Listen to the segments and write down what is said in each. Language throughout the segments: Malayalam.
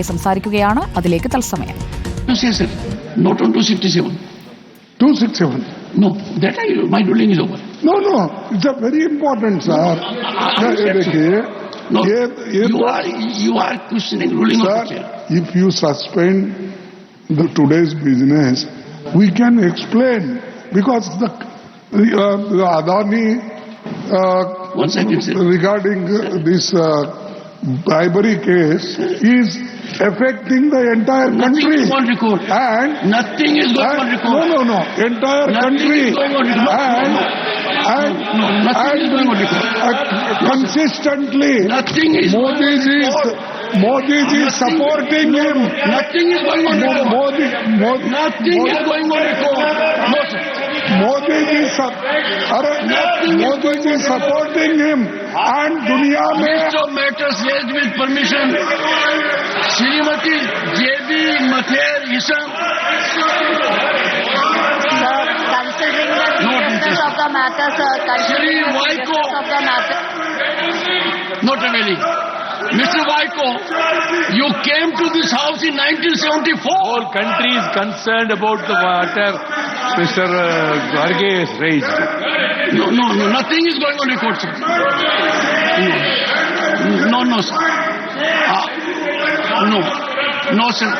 സംസാരിക്കുകയാണ്. അതിലേക്ക് തത്സമയം. Not on 267. 267. No, that my ruling is over. No, it's a very important, sir. No, you are questioning ruling of the chair. If you suspend today's business, we can explain because the Adani regarding this bribery case is affecting the entire country. Nothing is on record. And nothing is going on record. No. Entire nothing country. Is going on record. Nothing is going on record. Consistently. Nothing is Modi is supporting him. Nothing is going on record. Nothing is going on record. No, sir. Modi is supporting him. And dunya mein List of matters raised with permission. Srimati J.B. Mather Isam. Sir, considering the seriousness of the matter, sir, considering the seriousness of the matter. Not availing. Mr. Vaiko, you came to this house in 1974. Whole country is concerned about the matter Mr. Kharge has raised. No, nothing is going on record, sir. No, sir. No, sir.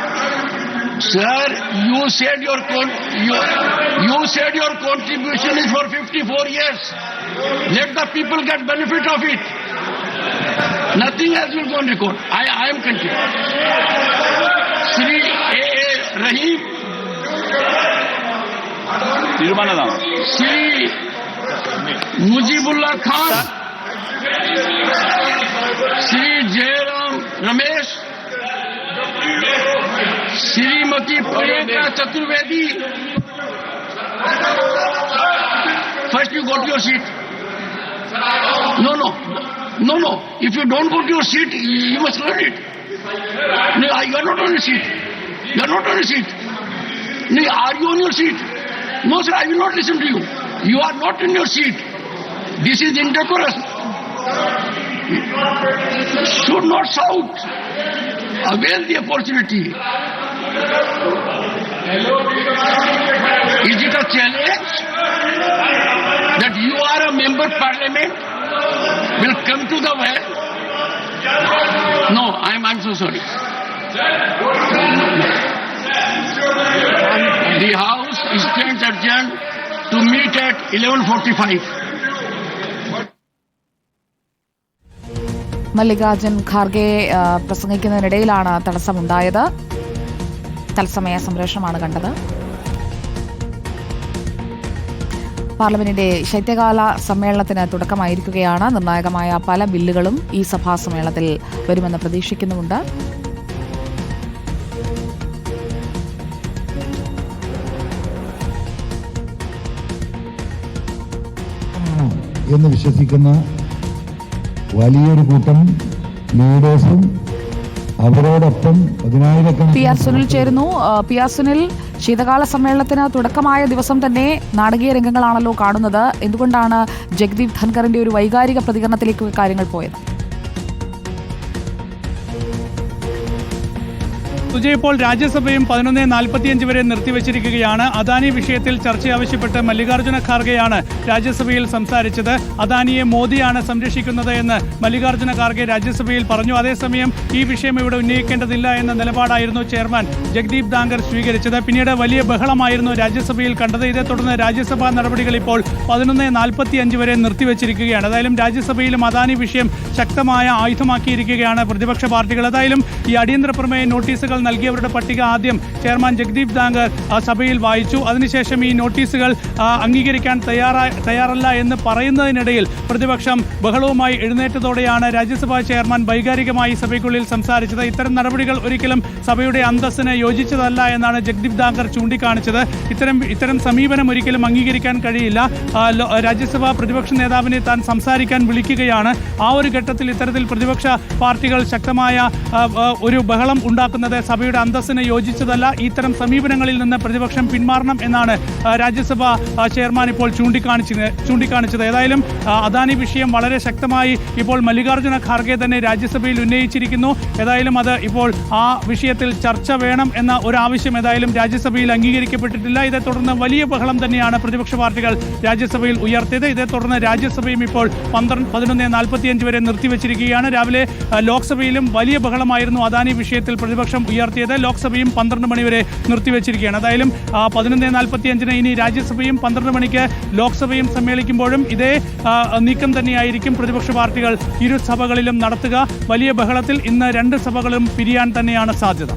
Sir, you said your contribution is for 54 years. Let the people get benefit of it. Nothing else will go on record. I am continuing. Shri A.A. Rahim. Shri Mujibullah Khan. Shri Jairam Ramesh. Shrimati Priyanka Chaturvedi. First you go to your seat. No. If you don't go to your seat, you must learn it. No, you are not on your seat. You are not on your seat. No, are you on your seat? No, sir, I will not listen to you. You are not in your seat. This is indecorous. Should not shout. Avail the opportunity. Is it a challenge that you are a member parliament? Will come to the well? No, I'm so sorry. The house stands adjourned to meet at 11:45. Mallikarjun Kharge പ്രസംഗിക്കുന്നതിനിടയിലാണ് തടസ്സമുണ്ടായത്. തത്സമയ സംപ്രേഷണമാണ് കണ്ടത്. പാർലമെന്റിന്റെ ശൈത്യകാല സമ്മേളനത്തിന് തുടക്കമായിരിക്കുകയാണ്. നിർണായകമായ പല ബില്ലുകളും ഈ സഭാ സമ്മേളനത്തിൽ വരുമെന്ന് പ്രതീക്ഷിക്കുന്നുമുണ്ട്. എന്ന് വിശ്വസിക്കുന്ന വലിയൊരു കൂട്ടം ലീഡേഴ്സും അവരോടൊപ്പം പി ആർ സുനിൽ ചേരുന്നു. പി ആർ സുനിൽ, ശീതകാല സമ്മേളനത്തിന് തുടക്കമായ ദിവസം തന്നെ നാടകീയ രംഗങ്ങളാണല്ലോ കാണുന്നത്. എന്തുകൊണ്ടാണ് ജഗ്ദീപ് ധൻഖറിന്റെ ഒരു വൈകാരിക പ്രതികരണത്തിലേക്ക് കാര്യങ്ങൾ പോയത്? സുജയ്, ഇപ്പോൾ രാജ്യസഭയും 11:45 വരെ നിർത്തിവച്ചിരിക്കുകയാണ്. അദാനി വിഷയത്തിൽ ചർച്ച ആവശ്യപ്പെട്ട് മല്ലികാർജ്ജുന ഖാർഗെയാണ് രാജ്യസഭയിൽ സംസാരിച്ചത്. അദാനിയെ മോദിയാണ് സംരക്ഷിക്കുന്നത് എന്ന് മല്ലികാർജ്ജുന ഖാർഗെ രാജ്യസഭയിൽ പറഞ്ഞു. അതേസമയം ഈ വിഷയം ഇവിടെ ഉന്നയിക്കേണ്ടതില്ല എന്ന നിലപാടായിരുന്നു ചെയർമാൻ ജഗ്ദീപ് ധാങ്കർ സ്വീകരിച്ചത്. പിന്നീട് വലിയ ബഹളമായിരുന്നു രാജ്യസഭയിൽ കണ്ടത്. ഇതേ തുടർന്ന് രാജ്യസഭാ നടപടികൾ ഇപ്പോൾ 11:45 വരെ നിർത്തിവച്ചിരിക്കുകയാണ്. ഏതായാലും രാജ്യസഭയിലും അദാനി വിഷയം ശക്തമായ ആയുധമാക്കിയിരിക്കുകയാണ് പ്രതിപക്ഷ പാർട്ടികൾ. ഏതായാലും ഈ അടിയന്തര പ്രമേയ നോട്ടീസുകൾ നൽകിയവരുടെ പട്ടിക ആദ്യം ചെയർമാൻ ജഗ്ദീപ് ധാങ്കർ സഭയിൽ വായിച്ചു. അതിനുശേഷം ഈ നോട്ടീസുകൾ അംഗീകരിക്കാൻ തയ്യാറല്ല എന്ന് പറയുന്നതിനിടയിൽ പ്രതിപക്ഷം ബഹളവുമായി എഴുന്നേറ്റതോടെയാണ് രാജ്യസഭാ ചെയർമാൻ വൈകാരികമായി സഭയ്ക്കുള്ളിൽ സംസാരിച്ചത്. ഇത്തരം നടപടികൾ ഒരിക്കലും സഭയുടെ അന്തസ്സിന് യോജിച്ചതല്ല എന്നാണ് ജഗ്ദീപ് ധാങ്കർ ചൂണ്ടിക്കാണിച്ചത്. ഇത്തരം സമീപനം ഒരിക്കലും അംഗീകരിക്കാൻ കഴിയില്ല. രാജ്യസഭാ പ്രതിപക്ഷ നേതാവിനെ താൻ സംസാരിക്കാൻ വിളിക്കുകയാണ്. ആ ഒരു ഘട്ടത്തിൽ ഇത്തരത്തിൽ പ്രതിപക്ഷ പാർട്ടികൾ ശക്തമായ ഒരു ബഹളം ഉണ്ടാക്കുന്നത് സഭയുടെ അന്തസ്സിന് യോജിച്ചതല്ല. ഇത്തരം സമീപനങ്ങളിൽ നിന്ന് പ്രതിപക്ഷം പിന്മാറണം എന്നാണ് രാജ്യസഭ ചെയർമാൻ ഇപ്പോൾ ചൂണ്ടിക്കാണിച്ചത്. ഏതായാലും അദാനി വിഷയം വളരെ ശക്തമായി ഇപ്പോൾ മല്ലികാർജ്ജുന ഖാർഗെ തന്നെ രാജ്യസഭയിൽ ഉന്നയിച്ചിരിക്കുന്നു. ഏതായാലും അത് ഇപ്പോൾ ആ വിഷയത്തിൽ ചർച്ച വേണം എന്ന ഒരു ആവശ്യം ഏതായാലും രാജ്യസഭയിൽ അംഗീകരിക്കപ്പെട്ടിട്ടില്ല. ഇതേ തുടർന്ന് വലിയ ബഹളം തന്നെയാണ് പ്രതിപക്ഷ പാർട്ടികൾ രാജ്യസഭയിൽ ഉയർത്തിയത്. ഇതേ തുടർന്ന് രാജ്യസഭയും ഇപ്പോൾ 11:45 വരെ നിർത്തിവെച്ചിരിക്കുകയാണ്. രാവിലെ ലോക്സഭയിലും വലിയ ബഹളമായിരുന്നു അദാനി വിഷയത്തിൽ പ്രതിപക്ഷം ഉയർത്തിയത്. ലോക്സഭയും 12 മണി വരെ നിർത്തിവെച്ചിരിക്കുകയാണ്. ഏതായാലും 11:45 ഇനി രാജ്യസഭയും 12 മണിക്ക് ലോക്സഭയും സമ്മേളിക്കുമ്പോഴും ഇതേ നീക്കം തന്നെയായിരിക്കും പ്രതിപക്ഷ പാർട്ടികൾ ഇരു സഭകളിലും നടത്തുക. വലിയ ബഹളത്തിൽ ഇന്ന് രണ്ട് സഭകളും പിരിയാൻ തന്നെയാണ് സാധ്യത.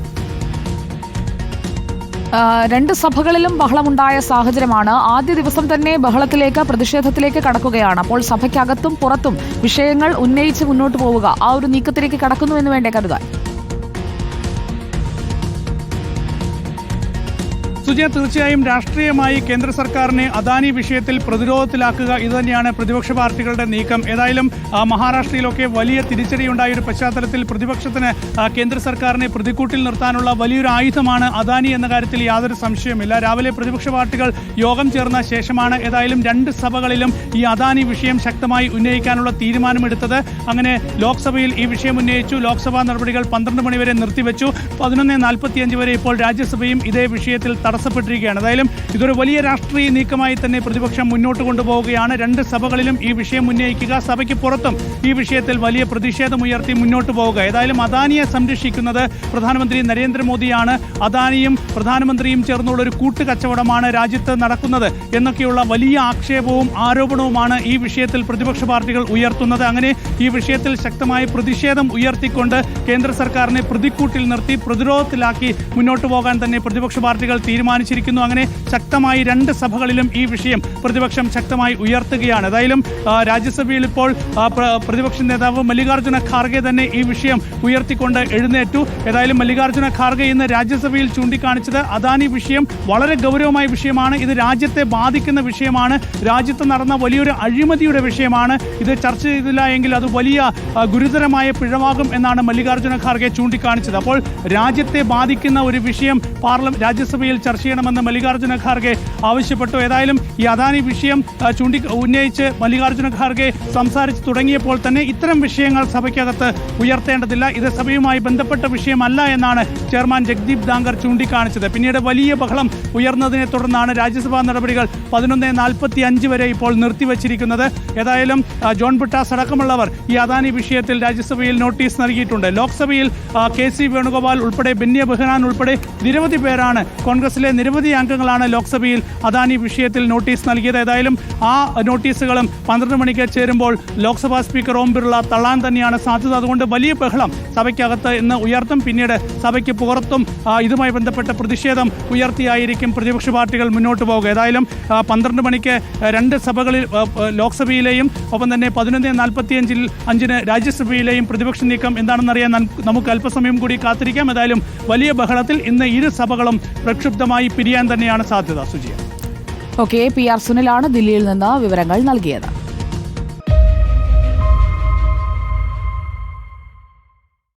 രണ്ട് സഭകളിലും ബഹളമുണ്ടായ സാഹചര്യമാണ്. ആദ്യ ദിവസം തന്നെ ബഹളത്തിലേക്ക്, പ്രതിഷേധത്തിലേക്ക് കടക്കുകയാണ്. അപ്പോൾ സഭയ്ക്കകത്തും പുറത്തും വിഷയങ്ങൾ ഉന്നയിച്ച് മുന്നോട്ട് പോവുക, ആ ഒരു നീക്കത്തിലേക്ക് കടക്കുന്നു എന്ന് വേണ്ടേ കരുതാൻ? സുജയ, തീർച്ചയായും രാഷ്ട്രീയമായി കേന്ദ്ര സർക്കാരിനെ അദാനി വിഷയത്തിൽ പ്രതിരോധത്തിലാക്കുക ഇതുതന്നെയാണ് പ്രതിപക്ഷ പാർട്ടികളുടെ നീക്കം. ഏതായാലും മഹാരാഷ്ട്രയിലൊക്കെ വലിയ തിരിച്ചടിയുണ്ടായ ഒരു പശ്ചാത്തലത്തിൽ പ്രതിപക്ഷത്തിന് കേന്ദ്ര സർക്കാരിനെ പ്രതിക്കൂട്ടിൽ നിർത്താനുള്ള വലിയൊരു ആയുധമാണ് അദാനി എന്ന കാര്യത്തിൽ യാതൊരു സംശയവുമില്ല. രാവിലെ പ്രതിപക്ഷ പാർട്ടികൾ യോഗം ചേർന്ന ശേഷമാണ് ഏതായാലും രണ്ട് സഭകളിലും ഈ അദാനി വിഷയം ശക്തമായി ഉന്നയിക്കാനുള്ള തീരുമാനമെടുത്തത്. അങ്ങനെ ലോക്സഭയിൽ ഈ വിഷയം ഉന്നയിച്ചു. ലോക്സഭാ നടപടികൾ 12 മണി വരെ നിർത്തിവെച്ചു. 11:45 വരെ ഇപ്പോൾ രാജ്യസഭയും ഇതേ വിഷയത്തിൽ തടസ്സപ്പെട്ടിരിക്കുകയാണ്. ഏതായാലും ഇതൊരു വലിയ രാഷ്ട്രീയ നീക്കമായി തന്നെ പ്രതിപക്ഷം മുന്നോട്ട് കൊണ്ടുപോവുകയാണ്. രണ്ട് സഭകളിലും ഈ വിഷയം ഉന്നയിക്കുക, സഭയ്ക്ക് പുറത്തും ഈ വിഷയത്തിൽ വലിയ പ്രതിഷേധമുയർത്തി മുന്നോട്ട് പോവുക. ഏതായാലും അദാനിയെ സംരക്ഷിക്കുന്നത് പ്രധാനമന്ത്രി നരേന്ദ്രമോദിയാണ്. അദാനിയും പ്രധാനമന്ത്രിയും ചേർന്നുള്ള ഒരു കൂട്ടുകച്ചവടമാണ് രാജ്യത്ത് നടക്കുന്നത് എന്നൊക്കെയുള്ള വലിയ ആക്ഷേപവും ആരോപണവുമാണ് ഈ വിഷയത്തിൽ പ്രതിപക്ഷ പാർട്ടികൾ ഉയർത്തുന്നത്. അങ്ങനെ ഈ വിഷയത്തിൽ ശക്തമായ പ്രതിഷേധം ഉയർത്തിക്കൊണ്ട് കേന്ദ്ര സർക്കാരിനെ പ്രതിക്കൂട്ടിൽ നിർത്തി പ്രതിരോധത്തിലാക്കി മുന്നോട്ട് പോകാൻ തന്നെ പ്രതിപക്ഷ പാർട്ടികൾ തീരുമാനിച്ചിരിക്കുന്നു. അങ്ങനെ ശക്തമായി രണ്ട് സഭകളിലും ഈ വിഷയം പ്രതിപക്ഷം ശക്തമായി ഉയർത്തുകയാണ്. ഏതായാലും രാജ്യസഭയിൽ ഇപ്പോൾ പ്രതിപക്ഷ നേതാവ് മല്ലികാർജ്ജുന ഖാർഗെ തന്നെ ഈ വിഷയം ഉയർത്തിക്കൊണ്ട് എഴുന്നേറ്റു. ഏതായാലും മല്ലികാർജ്ജുന ഖാർഗെ ഇന്ന് രാജ്യസഭയിൽ ചൂണ്ടിക്കാണിച്ചത് അദാനി വിഷയം വളരെ ഗൗരവമായ വിഷയമാണ്. ഇത് രാജ്യത്തെ ബാധിക്കുന്ന വിഷയമാണ്. രാജ്യത്ത് നടന്ന വലിയൊരു അഴിമതിയുടെ വിഷയമാണ്. ഇത് ചർച്ച ചെയ്തില്ല എങ്കിൽ അത് വലിയ ഗുരുതരമായ പിഴവാകും എന്നാണ് മല്ലികാർജ്ജുന ഖാർഗെ ചൂണ്ടിക്കാണിച്ചത്. അപ്പോൾ രാജ്യത്തെ ബാധിക്കുന്ന ഒരു വിഷയം രാജ്യസഭയിൽ ചർച്ച ചെയ്യണമെന്ന് മല്ലികാർജ്ജുന ഖാർഗെ ആവശ്യപ്പെട്ടു. ഏതായാലും ഈ അദാനി വിഷയം ഉന്നയിച്ച് മല്ലികാർജ്ജുന ഖാർഗെ സംസാരിച്ചു തുടങ്ങിയപ്പോൾ തന്നെ ഇത്തരം വിഷയങ്ങൾ സഭയ്ക്കകത്ത് ഉയർത്തേണ്ടതില്ല, ഇത് സഭയുമായി ബന്ധപ്പെട്ട വിഷയമല്ല എന്നാണ് ചെയർമാൻ ജഗ്ദീപ് ധാങ്കർ ചൂണ്ടിക്കാണിച്ചത്. പിന്നീട് വലിയ ബഹളം ഉയർന്നതിനെ തുടർന്നാണ് രാജ്യസഭാ നടപടികൾ 11:45 വരെ ഇപ്പോൾ നിർത്തിവച്ചിരിക്കുന്നത്. ഏതായാലും ജോൺ ബ്രിട്ടാസ് അടക്കമുള്ളവർ ഈ അദാനി വിഷയത്തിൽ രാജ്യസഭയിൽ നോട്ടീസ് നൽകിയിട്ടുണ്ട്. ലോക്സഭയിൽ KC വേണുഗോപാൽ ഉൾപ്പെടെ ബെന്യ ബെഹനാൻ ഉൾപ്പെടെ നിരവധി പേരാണ്, കോൺഗ്രസിലെ നിരവധി അംഗങ്ങളാണ് ലോക്സഭയിൽ അദാനി വിഷയത്തിൽ നോട്ടീസ് നൽകിയത്. ഏതായാലും ആ നോട്ടീസുകളും 12 മണിക്ക് ചേരുമ്പോൾ ലോക്സഭാ സ്പീക്കർ ഓം ബിർള തള്ളാൻ തന്നെയാണ് സാധ്യത. അതുകൊണ്ട് വലിയ ബഹളം സഭയ്ക്കകത്ത് ഇന്ന് ഉയർത്തും. പിന്നീട് സഭയ്ക്ക് പുറത്തും ഇതുമായി ബന്ധപ്പെട്ട പ്രതിഷേധം ഉയർത്തിയായിരിക്കും പ്രതിപക്ഷ പാർട്ടികൾ മുന്നോട്ട് പോകുക. ഏതായാലും 12 മണിക്ക് രണ്ട് സഭകളിൽ ലോക്സഭയിലെയും ഒപ്പം തന്നെ 11:45 രാജ്യസഭയിലെയും പ്രതിപക്ഷ നീക്കം എന്താണെന്നറിയാൻ നമുക്ക് അല്പസമയം കൂടി കാത്തിരിക്കാം. ഏതായാലും വലിയ ബഹളത്തിൽ ഇന്ന് ഇരു സഭകളും പ്രക്ഷുബ്ധമായി പിരിയാൻ തന്നെയാണ് സാധ്യത. സുജിയ. ഓക്കെ, PR സുനിലാണ് ദില്ലിയിൽ നിന്ന് വിവരങ്ങൾ നൽകിയത്.